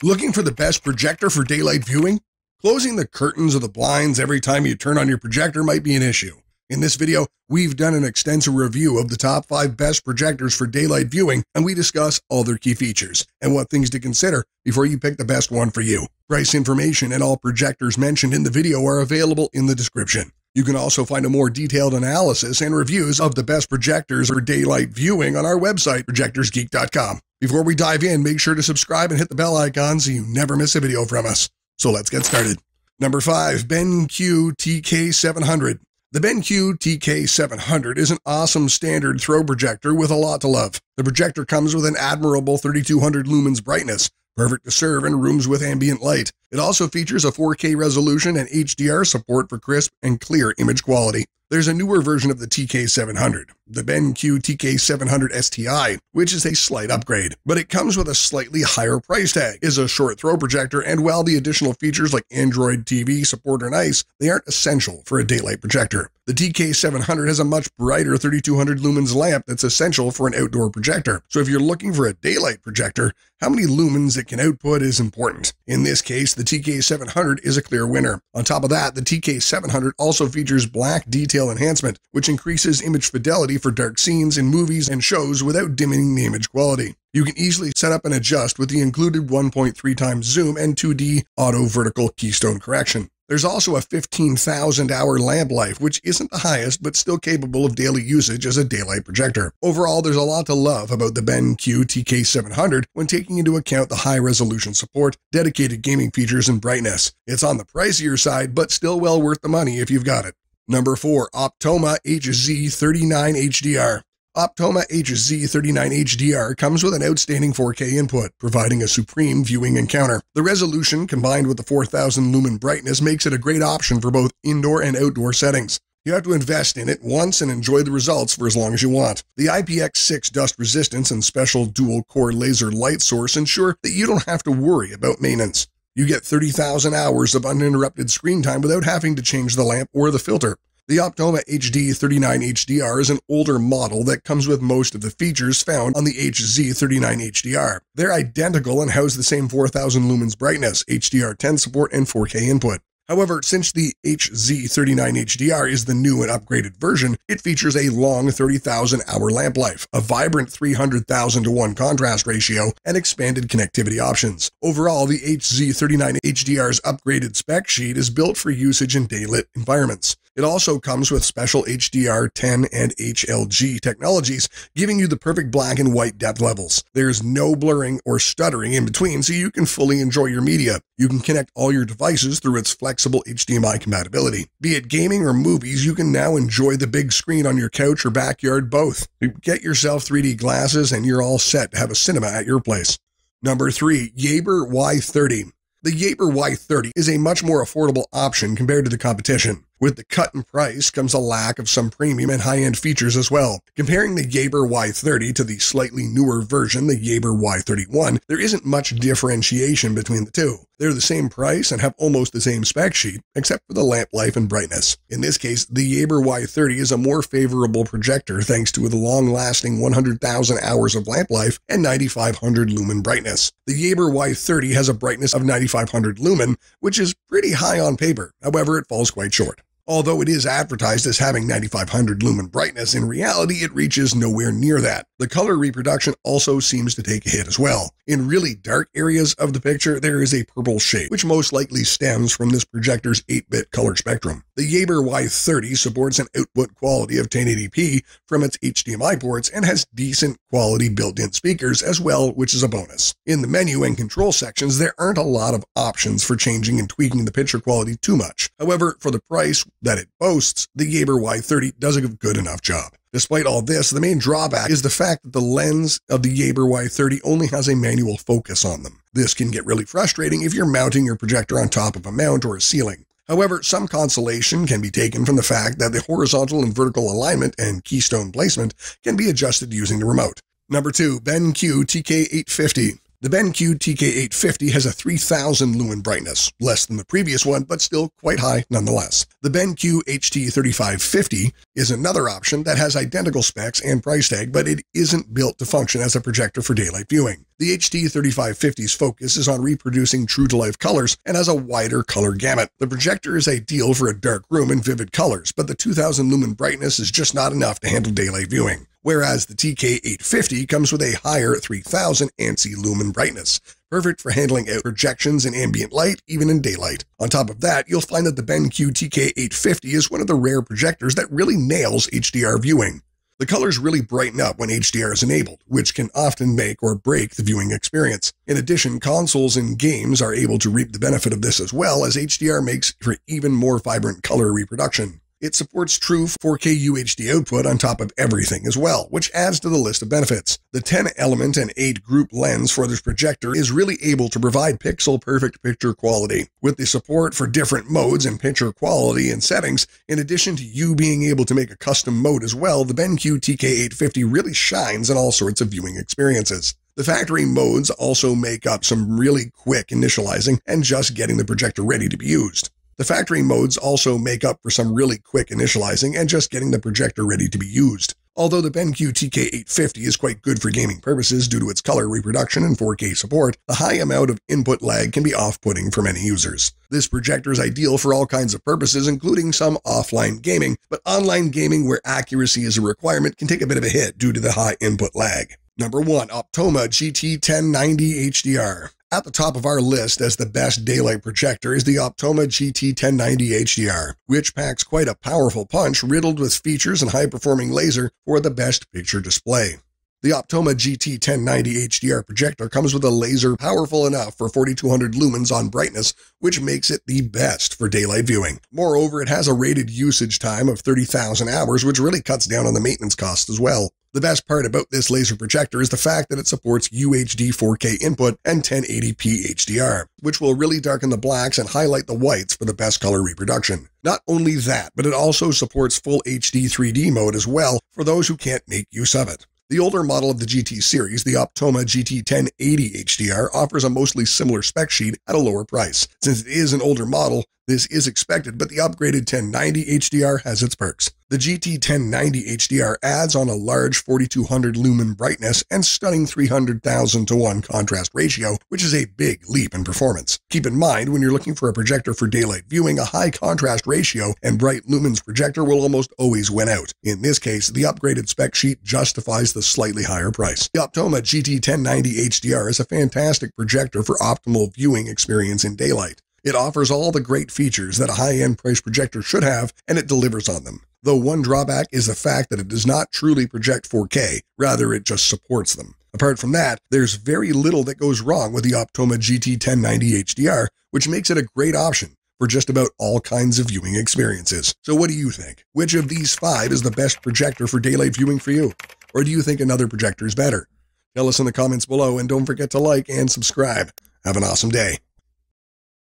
Looking for the best projector for daylight viewing? Closing the curtains or the blinds every time you turn on your projector might be an issue. In this video, we've done an extensive review of the top 5 best projectors for daylight viewing, and we discuss all their key features and what things to consider before you pick the best one for you. Price information and all projectors mentioned in the video are available in the description. You can also find a more detailed analysis and reviews of the best projectors for daylight viewing on our website, projectorsgeek.com. Before we dive in, make sure to subscribe and hit the bell icon so you never miss a video from us. So let's get started. Number 5, BENQ TK700. The BENQ TK700 is an awesome standard throw projector with a lot to love. The projector comes with an admirable 3200 lumens brightness, perfect to serve in rooms with ambient light. It also features a 4K resolution and HDR support for crisp and clear image quality. There's a newer version of the TK700, the BENQ TK700 STI, which is a slight upgrade, but it comes with a slightly higher price tag, is a short throw projector, and while the additional features like Android TV support are nice, they aren't essential for a daylight projector. The TK700 has a much brighter 3200 lumens lamp that's essential for an outdoor projector. So if you're looking for a daylight projector, how many lumens it can output is important. In this case, the TK700 is a clear winner. On top of that, the TK700 also features black detail enhancement, which increases image fidelity for dark scenes in movies and shows without dimming the image quality. You can easily set up and adjust with the included 1.3 times zoom and 2D auto vertical keystone correction. There's also a 15,000 hour lamp life, which isn't the highest, but still capable of daily usage as a daylight projector. Overall, there's a lot to love about the BENQ TK700 when taking into account the high resolution support, dedicated gaming features, and brightness. It's on the pricier side, but still well worth the money if you've got it. Number 4, OPTOMA HZ39 HDR. OPTOMA HZ39 HDR comes with an outstanding 4K input, providing a supreme viewing encounter. The resolution, combined with the 4000 lumen brightness, makes it a great option for both indoor and outdoor settings. You have to invest in it once and enjoy the results for as long as you want. The IPX6 dust resistance and special dual-core laser light source ensure that you don't have to worry about maintenance. You get 30,000 hours of uninterrupted screen time without having to change the lamp or the filter. The OPTOMA HD39 HDR is an older model that comes with most of the features found on the HZ39 HDR. They're identical and house the same 4000 lumens brightness, HDR10 support, and 4K input. However, since the HZ39 HDR is the new and upgraded version, it features a long 30,000 hour lamp life, a vibrant 300,000 to 1 contrast ratio, and expanded connectivity options. Overall, the HZ39 HDR's upgraded spec sheet is built for usage in daylit environments. It also comes with special HDR10 and HLG technologies, giving you the perfect black and white depth levels. There's no blurring or stuttering in between, so you can fully enjoy your media. You can connect all your devices through its flexible HDMI compatibility. Be it gaming or movies, you can now enjoy the big screen on your couch or backyard both. Get yourself 3D glasses and you're all set to have a cinema at your place. Number 3, Yaeber Y30. The Yaeber Y30 is a much more affordable option compared to the competition. With the cut in price comes a lack of some premium and high-end features as well. Comparing the Yaeber Y30 to the slightly newer version, the Yaeber Y31, there isn't much differentiation between the two. They're the same price and have almost the same spec sheet, except for the lamp life and brightness. In this case, the Yaeber Y30 is a more favorable projector thanks to the long-lasting 100,000 hours of lamp life and 9500 lumen brightness. The Yaeber Y30 has a brightness of 9500 lumen, which is pretty high on paper. However, it falls quite short. Although it is advertised as having 9500 lumen brightness, in reality it reaches nowhere near that. The color reproduction also seems to take a hit as well. In really dark areas of the picture, there is a purple shade, which most likely stems from this projector's 8-bit color spectrum. The Yaeber Y30 supports an output quality of 1080p from its HDMI ports and has decent quality built-in speakers as well, which is a bonus. In the menu and control sections, there aren't a lot of options for changing and tweaking the picture quality too much. However, for the price that it boasts, the Yaeber Y30 does a good enough job. Despite all this, the main drawback is the fact that the lens of the Yaeber Y30 only has a manual focus on them. This can get really frustrating if you're mounting your projector on top of a mount or a ceiling. However, some consolation can be taken from the fact that the horizontal and vertical alignment and keystone placement can be adjusted using the remote. Number 2, BENQ TK850. The BENQ TK850 has a 3000 lumen brightness, less than the previous one, but still quite high nonetheless. The BENQ HT3550 is another option that has identical specs and price tag, but it isn't built to function as a projector for daylight viewing. The HD3550's focus is on reproducing true-to-life colors and has a wider color gamut. The projector is ideal for a dark room in vivid colors, but the 2000 lumen brightness is just not enough to handle daylight viewing, whereas the TK850 comes with a higher 3000 ANSI lumen brightness, perfect for handling out projections in ambient light, even in daylight. On top of that, you'll find that the BENQ TK850 is one of the rare projectors that really nails HDR viewing. The colors really brighten up when HDR is enabled, which can often make or break the viewing experience. In addition, consoles and games are able to reap the benefit of this as well, as HDR makes for even more vibrant color reproduction. It supports true 4K UHD output on top of everything as well, which adds to the list of benefits. The 10-element and 8-group lens for this projector is really able to provide pixel-perfect picture quality. With the support for different modes and picture quality and settings, in addition to you being able to make a custom mode as well, the BENQ TK850 really shines in all sorts of viewing experiences. The factory modes also make up some really quick initializing and just getting the projector ready to be used. The factory modes also make up for some really quick initializing and just getting the projector ready to be used. Although the BENQ TK850 is quite good for gaming purposes due to its color reproduction and 4K support, the high amount of input lag can be off-putting for many users. This projector is ideal for all kinds of purposes, including some offline gaming, but online gaming where accuracy is a requirement can take a bit of a hit due to the high input lag. Number 1. OPTOMA GT1090 HDR. At the top of our list as the best daylight projector is the OPTOMA GT1090 HDR, which packs quite a powerful punch riddled with features and high-performing laser for the best picture display. The OPTOMA GT1090 HDR projector comes with a laser powerful enough for 4200 lumens on brightness, which makes it the best for daylight viewing. Moreover, it has a rated usage time of 30,000 hours, which really cuts down on the maintenance costs as well. The best part about this laser projector is the fact that it supports UHD 4K input and 1080p HDR, which will really darken the blacks and highlight the whites for the best color reproduction. Not only that, but it also supports full HD 3D mode as well for those who can't make use of it. The older model of the GT series, the OPTOMA GT1080 HDR, offers a mostly similar spec sheet at a lower price. Since it is an older model, this is expected, but the upgraded 1090 HDR has its perks. The GT1090 HDR adds on a large 4200 lumen brightness and stunning 300,000 to 1 contrast ratio, which is a big leap in performance. Keep in mind, when you're looking for a projector for daylight viewing, a high contrast ratio and bright lumens projector will almost always win out. In this case, the upgraded spec sheet justifies the slightly higher price. The OPTOMA GT1090 HDR is a fantastic projector for optimal viewing experience in daylight. It offers all the great features that a high-end price projector should have, and it delivers on them. Though one drawback is the fact that it does not truly project 4K, rather it just supports them. Apart from that, there's very little that goes wrong with the OPTOMA GT1090 HDR, which makes it a great option for just about all kinds of viewing experiences. So what do you think? Which of these 5 is the best projector for daylight viewing for you? Or do you think another projector is better? Tell us in the comments below, and don't forget to like and subscribe. Have an awesome day.